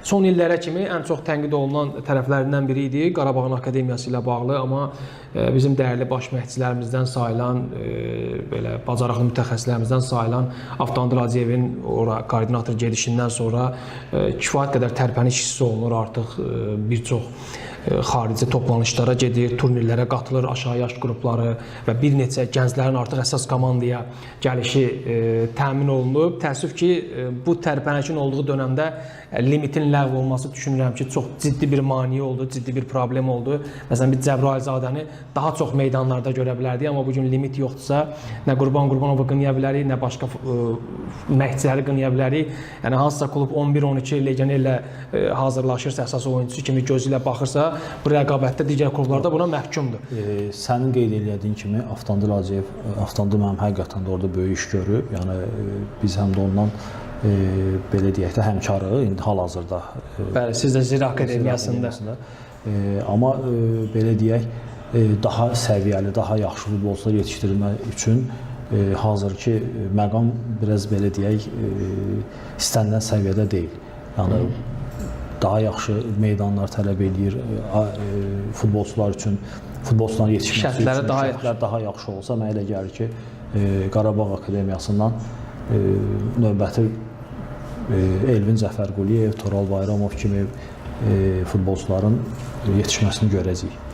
son illərə kimi ən çox tənqid olunan tərəflərindən biri idi Qarabağın Akademiyası ilə bağlı, amma bizim dəyərli baş məşqçilərimizdən sayılan, belə bacarıqlı mütəxəssislərimizdən sayılan Avtomobil Hacıyevin ora koordinator gedişindən sonra kifayət qədər tərpəniş hissi olunur artıq, bir çox xarici toplanışlara gedir, turnirlərə qatılır, aşağı yaş qrupları və bir neçə gənclərin artıq əsas komandaya gəlişi təmin olunub. Təəssüf ki, bu tərpənişin olduğu dönəmdə limitin ləğv olması düşünürəm ki, çox ciddi bir maneə oldu, ciddi bir problem oldu. Məsələn, biz Cəbrayılzadəni daha çox meydanlarda görə bilərdik, amma bugün limit yoxdursa, nə Qurban Qurbanovu qınaya bilərik, nə başqa məşqçiləri qınaya bilərik. Yəni, hansısa klub 11-12 legionerlə hazırlaşırsa, əsas oyuncusu kimi gözü ilə baxırsa, bu rəqabətdə digər klublarda buna məhkumdur. Sənin qeyd elədiyin kimi Avtomobil Hacıyev, Avtomobil mənim həqiqətən də orada böyük iş görüb. Yəni, biz həm də ondan belə deyək də həmkarıq, indi hal-hazırda. Bəli, siz də Zira Akademiyasında. Amma belə deyək, daha səviyyəli, daha yaxşı futbolçular yetişdirmək üçün hazırki məqam biraz belə deyək, istənilən səviyyədə deyil. Yəni, daha yaxşı meydanlar tələb edir futbolçular üçün, futbolçuların yetişməsi üçün şərtlər daha yaxşı olsa, mənə elə gəlir ki, Qarabağ Akademiyasından növbəti Elvin Cəfərquliyev, Toral Bayramov kimi futbolçuların yetişməsini görəcəyik.